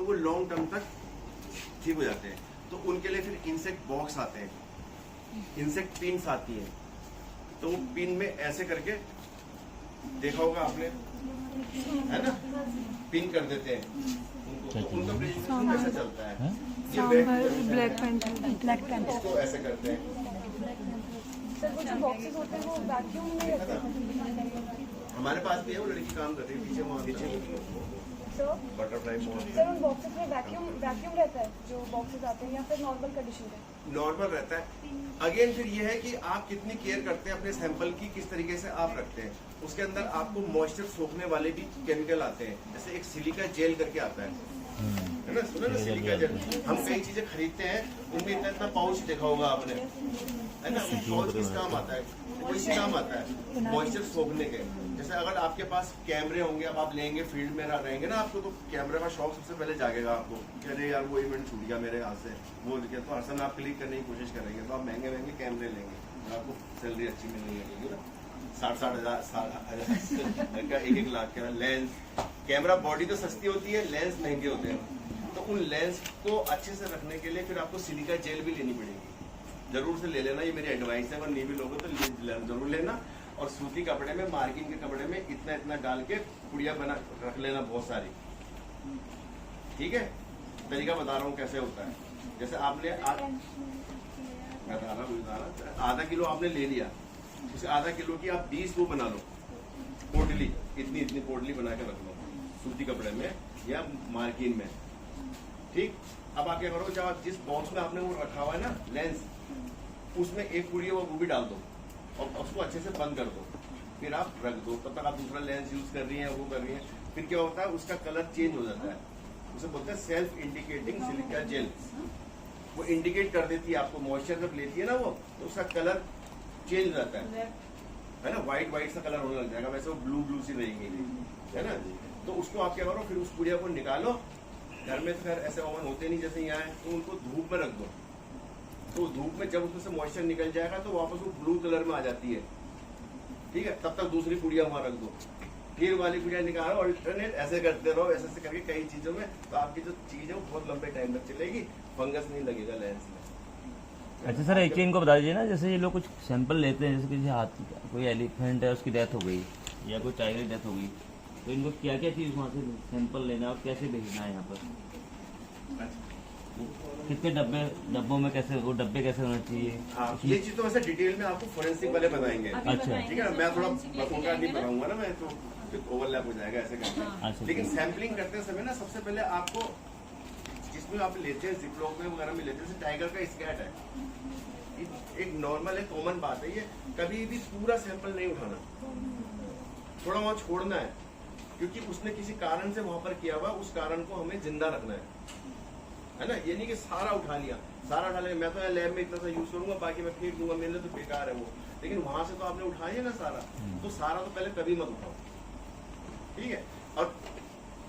तो वो long term तक ठीक हो जाते हैं। तो उनके लिए फिर इंसेक्ट बॉक्स आते हैं, इंसेक्ट पिन्स आती हैं, तो वो पिन में ऐसे करके देखा होगा आपने, है ना, पिन कर देते हैं उनको, तो उनका प्रेजेंटेशन ऐसा चलता है। ये ब्लैक पेंट इसको ऐसे करते हैं। सर वो जो बॉक्सेस होते हैं वो वैक्यूम में रहते हैं? हमारे पास भी है, वो लड़की काम कर रही है पीछे, वहाँ पीछे सर बटरफ्लाई मोड। सर उन बॉक्सेस में वैक्यूम रहता है जो बॉक्सेस आते हैं, या फिर नॉर्मल कंडीशन में? नॉर्मल रहता है। अगेन फिर ये है कि आप कितनी केयर करते हैं अपने सैंपल की, किस तरीके से आप रखते हैं। उसके अंदर आपको मॉइस्चर सोखने वाले भी केमिकल आते हैं, जैसे एक सिलिका जेल करके आता है ना, सुना ना सिलिका जेल। हम कई चीजें खरीदते हैं, उनमें इतना इतना पाउच देखा होगा आपने, है ना, वो पाउच किस काम आता है? वो इसी काम आता है मॉइस्चर सोखने के। जैसे अगर आपके पास कैमरे होंगे, अब आप लेंगे, फील्ड में रहेंगे ना आपको, तो कैमरे का शौक सबसे पहले जागेगा आपको कि अरे यार वो इवेंट छूट गया मेरे हाथ से, वो तो हर समय आप क्लिक करने की कोशिश करेंगे, तो आप महंगे महंगे कैमरे लेंगे, तो आपको सैलरी अच्छी मिलने लगेगी ना, 60-60 हज़ार का 1-1 लाख का लेंस। कैमरा बॉडी तो सस्ती होती है, लेंस महंगे होते हैं। तो उन लेंस को अच्छे से रखने के लिए फिर आपको सिलिका जेल भी लेनी पड़ेगी, जरूर से ले लेना, ये मेरी एडवाइस है। अगर नहीं भी लोगे तो जरूर लेना। और सूती कपड़े में, मार्किंग के कपड़े में इतना इतना डाल के पुड़िया बना रख लेना, बहुत सारी, ठीक है। तरीका बता रहा हूँ कैसे होता है। जैसे आपने आधा किलो आपने ले लिया, उसे आधा किलो की आप 20 वो बना लो पोटली, इतनी इतनी पोटली बना के रख लो सूती कपड़े में या मार्किन में, ठीक। अब आप क्या करो, जब आप जिस बॉक्स में आपने वो रखा हुआ है ना लेंस, उसमें एक पुड़िया वो भी डाल दो और उसको अच्छे से बंद कर दो, फिर आप रख दो। तब तक आप दूसरा लेंस यूज कर रही हैं, वो कर रही हैं, फिर क्या होता है उसका कलर चेंज हो जाता है। उसे बोलते हैं सेल्फ इंडिकेटिंग सिलिका जेल। वो इंडिकेट कर देती है आपको, मॉइस्चर जब लेती है ना वो, तो उसका कलर चेंज हो जाता है ना, व्हाइट सा कलर होने लग जाएगा, वैसे वो ब्लू सी रहेगी, है ना। तो उसको आप क्या करो, फिर उस पुड़िया को निकालो, घर में तो खैर ऐसे ओवन होते नहीं जैसे यहाँ है, तो उनको धूप में रख दो। तो धूप में जब उसमें से मॉइस्चर निकल जाएगा तो वापस वो ब्लू कलर में आ जाती है, ठीक है। तब तक दूसरी पुड़िया वहां रख दो, फिर वाली पुड़िया निकालो, अल्टरनेट ऐसे करते रहो, ऐसे करके कई चीजों में, तो आपकी जो चीज है वो बहुत लंबे टाइम तक चलेगी, फंगस नहीं लगेगा लेंस में। अच्छा सर, एक चीज इनको बता दीजिए ना, जैसे ये लोग कुछ सैंपल लेते हैं, जैसे किसी हाथी का, कोई एलिफेंट है उसकी डेथ हो गई या कोई टाइगर की डेथ हो गई, तो इनको क्या क्या चीज वहाँ से सैंपल लेना और कैसे भेजना है यहाँ पर? कितने डब्बों में कैसे, वो डब्बे कैसे होना चाहिए? ये चीज तो वैसे डिटेल में आपको फोरेंसिक वाले बताएंगे। अच्छा, ठीक है ना, मैं थोड़ा उनका नहीं बताऊंगा ना, मैं तो ओवरलैप हो जाएगा ऐसे करके। अच्छा, लेकिन सैंपलिंग करते समय ना सबसे पहले आपको, जिसमें आप लेते हैं जिपलॉक में वगैरह में लेते हैं, जैसे टाइगर का स्कैट है, एक नॉर्मल है, कॉमन बात है ये, कभी भी पूरा सैंपल नहीं उठाना, थोड़ा वहाँ छोड़ना है, क्योंकि उसने किसी कारण से वहां पर किया हुआ, उस कारण को हमें जिंदा रखना है ना। ये नहीं कि सारा उठा लिया, सारा उठा लिया, मैं तो लैब में इतना सा यूज करूंगा, बाकी मैं फेंक दूंगा, मेरे लिए तो बेकार है वो। लेकिन वहां से तो आपने उठाई है ना सारा, तो सारा तो पहले कभी मत उठाओ, ठीक है। और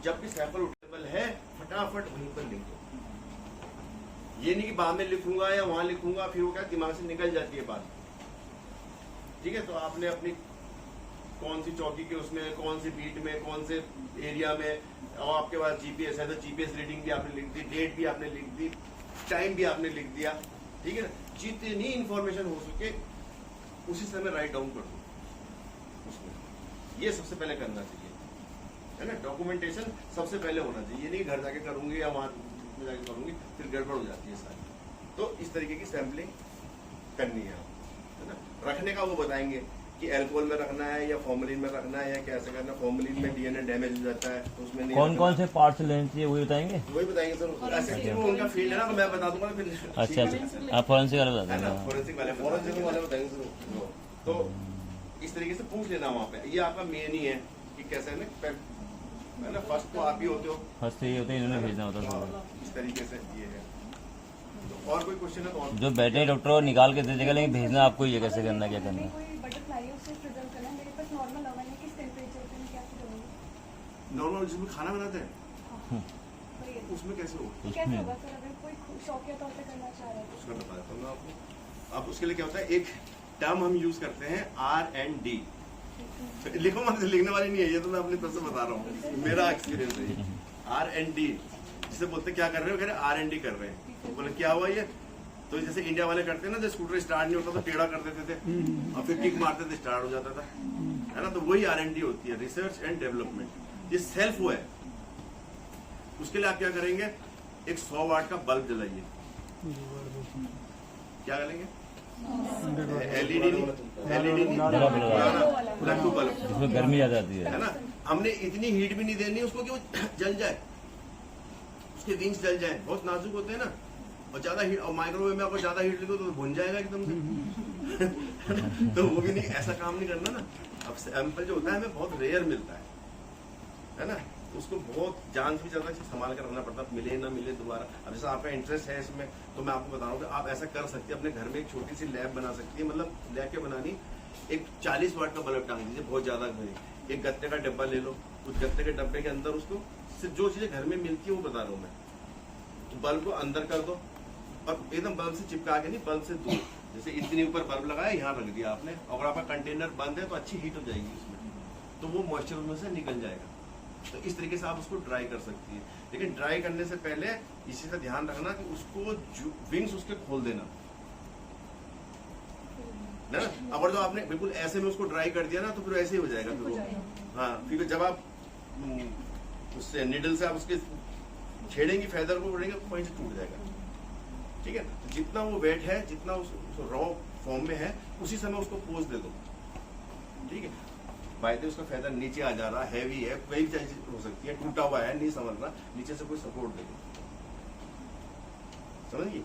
जब भी सैंपल उठेबल है, फटाफट वहीं पर लिख दो। ये नहीं कि बाद में लिखूंगा या वहां लिखूंगा, फिर वो क्या दिमाग से निकल जाती है बात, ठीक है। तो आपने अपनी कौन सी चौकी के उसमें, कौन सी बीट में, कौन से एरिया में, और आपके पास जीपीएस है तो जीपीएस रीडिंग भी आपने लिख दी, डेट भी आपने लिख दी, टाइम भी आपने लिख दिया, ठीक है ना। जितनी इंफॉर्मेशन हो सके उसी समय राइट डाउन कर दो उसमें, ये सबसे पहले करना चाहिए, है ना। डॉक्यूमेंटेशन सबसे पहले होना चाहिए, ये नहीं घर जाके करूंगी या वहां जाके करूंगी, फिर गड़बड़ हो जाती है सारी। तो इस तरीके की सैंपलिंग करनी है ना। रखने का वो बताएंगे कि अल्कोहल में रखना है या फॉर्मलिन में रखना है या कैसे करना। फॉर्मलिन में डीएनए डैमेज हो जाता है, तो उसमें नहीं कौन कौन से पार्ट्स लेने चाहिए वही बताएंगे? वही बताएंगे सर, ऐसे वो उनका फील्ड है ना, तो मैं बता दूंगा फिर। अच्छा, आप फॉरेंसिक वाले बता देंगे? फॉरेंसिक वाले बताएंगे सर। तो इस तरीके से पूछ लेना वहाँ पे, ये आपका मेन ही है कि कैसे है ना। फर्स्ट तो आप ही होते हो, फर्स्ट तो ये होते हैं, इन्होंने भेजना होता है, इस तरीके से ये है। तो और कोई क्वेश्चन है तो और? जो बैठे डॉक्टर निकाल के दे देगा, लेकिन भेजना आपको ये कैसे करना, क्या करना? नॉर्मल जिसमें खाना बनाते हैं उसमें कैसे हो? कैसे होगा सर, अगर कोई शौकिया तौर पे करना चाह रहा है? उसका बता देता हूँ मैं आपको। अब उसके लिए क्या होता है, एक टर्म हम यूज करते हैं R&D। लिखो मत, लिखने वाली नहीं है ये, तो मैं अपनी तरफ से बता रहा हूँ, मेरा एक्सपीरियंस है। R&D जिसे बोलते क्या कर रहे हो, कह रहे R&D कर रहे हैं। बोले क्या हुआ ये, तो जैसे इंडिया वाले करते हैं ना, जब स्कूटर स्टार्ट नहीं होता तो टेढ़ा कर देते थे और फिर किक मारते थे, स्टार्ट हो जाता था, है ना। तो वही R&D होती है, रिसर्च एंड डेवलपमेंट। ये सेल्फ वो है। उसके लिए आप क्या करेंगे, एक 100 वाट का बल्ब जलाइए। क्या करेंगे, LED नहीं, लट्टू बल्ब, जिसमें गर्मी आ जाती है ना। हमने इतनी हीट भी नहीं देनी उसको कि वो जल जाए, उसके विंग्स जल जाए, बहुत नाजुक होते हैं ना। और ज्यादा हीट, और माइक्रोवेव में अगर ज्यादा हीट लगे तो भुन जाएगा एकदम से। तो वो भी नहीं, ऐसा काम नहीं करना ना। अब सैंपल जो होता है हमें बहुत रेयर मिलता है ना। तो उसको बहुत जान से भी ज्यादा संभाल कर रखना पड़ता है, मिले ना मिले दोबारा। अब जैसा आपका इंटरेस्ट है इसमें, तो मैं आपको बता रहा हूँ कि आप ऐसा कर सकते हैं, अपने घर में एक छोटी सी लैब बना सकती है। मतलब लैब क्या बनानी, एक 40 वाट का बल्ब टांग दीजिए, बहुत ज्यादा नहीं। एक गत्ते का डब्बा ले लो, उस गत्ते के डब्बे के अंदर उसको सिर्फ जो चीजें घर में मिलती है वो बता रहा हूँ मैं, तो बल्ब को अंदर कर दो और एकदम बल्ब से चिपका के नहीं, बल्ब से दूर। जैसे इतनी ऊपर बल्ब लगाया, यहाँ रख दिया आपने, अगर आपका कंटेनर बंद है तो अच्छी हीट हो जाएगी उसमें, तो वो मॉइस्चर उसमें से निकल जाएगा। तो इस तरीके से आप उसको ड्राई कर सकती है। लेकिन ड्राई करने से पहले इसी का ध्यान रखना कि उसको विंग्स उसके खोल देना ना। अगर जो आपने बिल्कुल ऐसे में उसको ड्राई कर दिया ना, तो फिर ऐसे ही हो जाएगा फिर वो। हाँ, फिर जब आप उससे निडल से आप उसके छेड़ेंगी, फेदर को उड़ेंगे, तो वहीं से टूट जाएगा। ठीक है, तो जितना वो वेट है, जितना उस रॉ फॉर्म में है, उसी समय उसको पोज दे दो। ठीक है, बाय उसका फेदर नीचे आ जा रहा, हैवी है, कोई भी चीज हो सकती है, टूटा हुआ है, नहीं समझ रहा, नीचे से कोई सपोर्ट दे दो, समझिए।